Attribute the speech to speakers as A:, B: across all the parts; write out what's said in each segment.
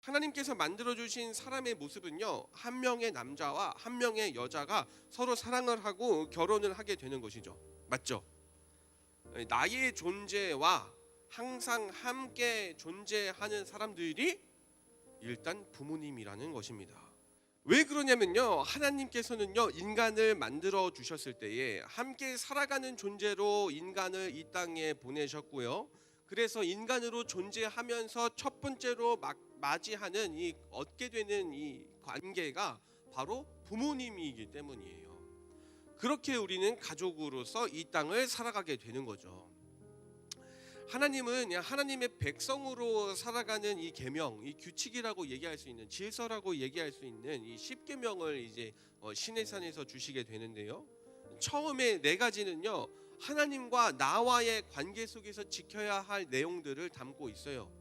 A: 하나님께서 만들어주신 사람의 모습은요, 한 명의 남자와 한 명의 여자가 서로 사랑을 하고 결혼을 하게 되는 것이죠. 맞죠? 나의 존재와 항상 함께 존재하는 사람들이 일단 부모님이라는 것입니다. 왜 그러냐면요, 하나님께서는요 인간을 만들어 주셨을 때에 함께 살아가는 존재로 인간을 이 땅에 보내셨고요. 그래서 인간으로 존재하면서 첫 번째로 맞이하는 이 얻게 되는 이 관계가 바로 부모님이기 때문이에요. 그렇게 우리는 가족으로서 이 땅을 살아가게 되는 거죠. 하나님은 하나님의 백성으로 살아가는 이 계명, 이 규칙이라고 얘기할 수 있는, 질서라고 얘기할 수 있는 이 10계명을 이제 시내산에서 주시게 되는데요. 처음에 네 가지는요, 하나님과 나와의 관계 속에서 지켜야 할 내용들을 담고 있어요.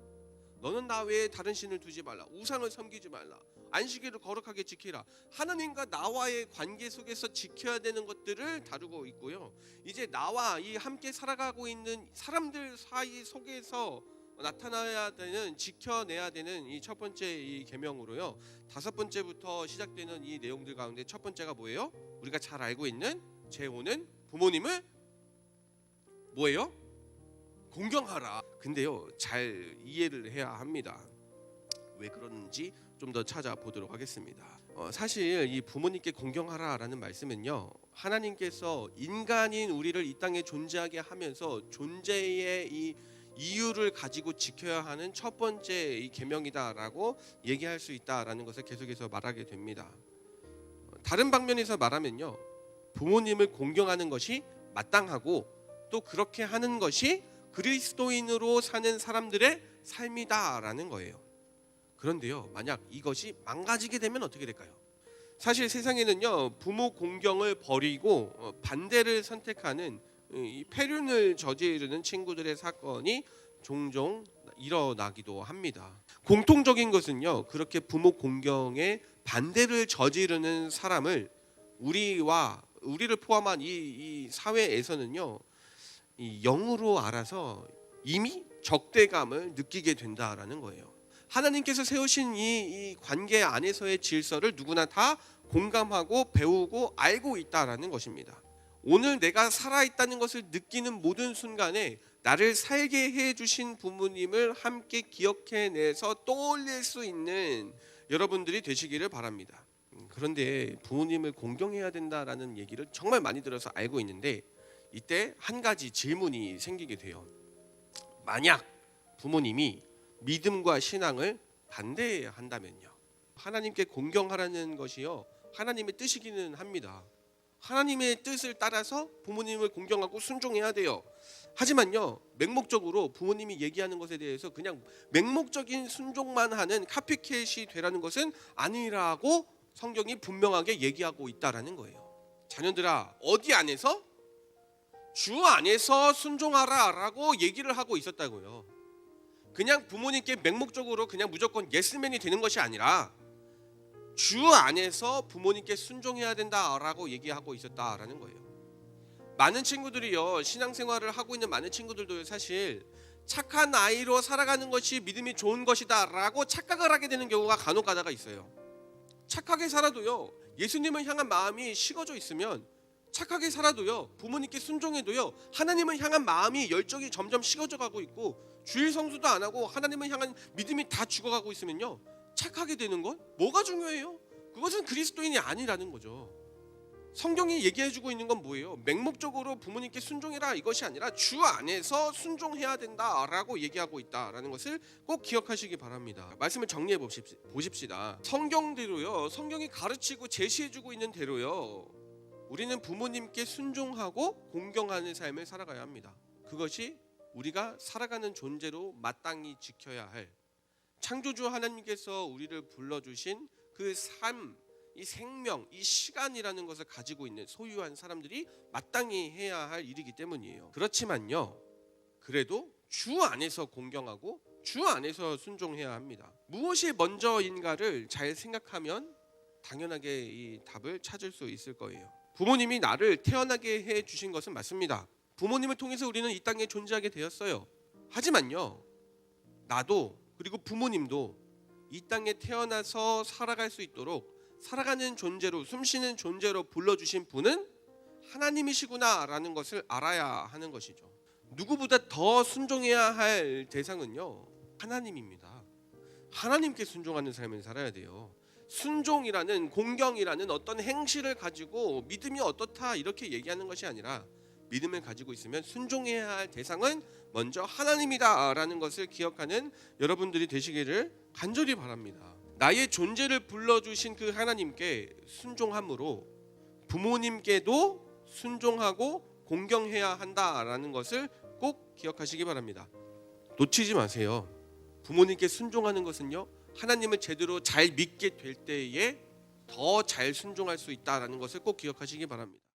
A: 너는 나 외에 다른 신을 두지 말라, 우상을 섬기지 말라, 안식일을 거룩하게 지키라. 하나님과 나와의 관계 속에서 지켜야 되는 것들을 다루고 있고요. 이제 나와 이 함께 살아가고 있는 사람들 사이 속에서 나타나야 되는, 지켜내야 되는 이 첫 번째 이 계명으로요. 다섯 번째부터 시작되는 이 내용들 가운데 첫 번째가 뭐예요? 우리가 잘 알고 있는 제5는 부모님을 뭐예요? 공경하라. 근데요, 잘 이해를 해야 합니다. 왜 그런지 좀 더 찾아보도록 하겠습니다. 사실 이 부모님께 공경하라라는 말씀은요, 하나님께서 인간인 우리를 이 땅에 존재하게 하면서 존재의 이 이유를 가지고 지켜야 하는 첫 번째 이 계명이다라고 얘기할 수 있다라는 것을 계속해서 말하게 됩니다. 다른 방면에서 말하면요, 부모님을 공경하는 것이 마땅하고 또 그렇게 하는 것이 그리스도인으로 사는 사람들의 삶이다라는 거예요. 그런데요, 만약 이것이 망가지게 되면 어떻게 될까요? 사실 세상에는요, 부모 공경을 버리고 반대를 선택하는 이 폐륜을 저지르는 친구들의 사건이 종종 일어나기도 합니다. 공통적인 것은요, 그렇게 부모 공경에 반대를 저지르는 사람을 우리를 포함한 이 사회에서는요, 이 영으로 알아서 이미 적대감을 느끼게 된다라는 거예요. 하나님께서 세우신 이 관계 안에서의 질서를 누구나 다 공감하고 배우고 알고 있다라는 것입니다. 오늘 내가 살아있다는 것을 느끼는 모든 순간에 나를 살게 해주신 부모님을 함께 기억해내서 떠올릴 수 있는 여러분들이 되시기를 바랍니다. 그런데 부모님을 공경해야 된다라는 얘기를 정말 많이 들어서 알고 있는데, 이때 한 가지 질문이 생기게 돼요. 만약 부모님이 믿음과 신앙을 반대한다면요. 하나님께 공경하라는 것이요, 하나님의 뜻이기는 합니다. 하나님의 뜻을 따라서 부모님을 공경하고 순종해야 돼요. 하지만요, 맹목적으로 부모님이 얘기하는 것에 대해서 그냥 맹목적인 순종만 하는 카피캣이 되라는 것은 아니라고 성경이 분명하게 얘기하고 있다라는 거예요. 자녀들아, 어디 안에서? 주 안에서 순종하라라고 얘기를 하고 있었다고요. 그냥 부모님께 맹목적으로 그냥 무조건 예스맨이 되는 것이 아니라 주 안에서 부모님께 순종해야 된다라고 얘기하고 있었다라는 거예요. 많은 친구들이요, 신앙생활을 하고 있는 많은 친구들도 사실 착한 아이로 살아가는 것이 믿음이 좋은 것이다라고 착각을 하게 되는 경우가 간혹 가다가 있어요. 착하게 살아도요, 예수님을 향한 마음이 식어져 있으면, 착하게 살아도요, 부모님께 순종해도요, 하나님을 향한 마음이 열정이 점점 식어져 가고 있고 주일 성수도 안 하고 하나님을 향한 믿음이 다 죽어가고 있으면요, 착하게 되는 건 뭐가 중요해요? 그것은 그리스도인이 아니라는 거죠. 성경이 얘기해주고 있는 건 뭐예요? 맹목적으로 부모님께 순종해라 이것이 아니라 주 안에서 순종해야 된다라고 얘기하고 있다라는 것을 꼭 기억하시기 바랍니다. 말씀을 정리해 보십시다. 성경대로요, 성경이 가르치고 제시해주고 있는 대로요, 우리는 부모님께 순종하고 공경하는 삶을 살아가야 합니다. 그것이 우리가 살아가는 존재로 마땅히 지켜야 할, 창조주 하나님께서 우리를 불러주신 그 삶, 이 생명, 이 시간이라는 것을 가지고 있는 소유한 사람들이 마땅히 해야 할 일이기 때문이에요. 그렇지만요, 그래도 주 안에서 공경하고 주 안에서 순종해야 합니다. 무엇이 먼저인가를 잘 생각하면 당연하게 이 답을 찾을 수 있을 거예요. 부모님이 나를 태어나게 해주신 것은 맞습니다. 부모님을 통해서 우리는 이 땅에 존재하게 되었어요. 하지만요, 나도 그리고 부모님도 이 땅에 태어나서 살아갈 수 있도록 살아가는 존재로, 숨쉬는 존재로 불러주신 분은 하나님이시구나라는 것을 알아야 하는 것이죠. 누구보다 더 순종해야 할 대상은요, 하나님입니다. 하나님께 순종하는 삶을 살아야 돼요. 순종이라는, 공경이라는 어떤 행실을 가지고 믿음이 어떻다 이렇게 얘기하는 것이 아니라, 믿음을 가지고 있으면 순종해야 할 대상은 먼저 하나님이다라는 것을 기억하는 여러분들이 되시기를 간절히 바랍니다. 나의 존재를 불러주신 그 하나님께 순종함으로 부모님께도 순종하고 공경해야 한다라는 것을 꼭 기억하시기 바랍니다. 놓치지 마세요. 부모님께 순종하는 것은요, 하나님을 제대로 잘 믿게 될 때에 더 잘 순종할 수 있다라는 것을 꼭 기억하시기 바랍니다.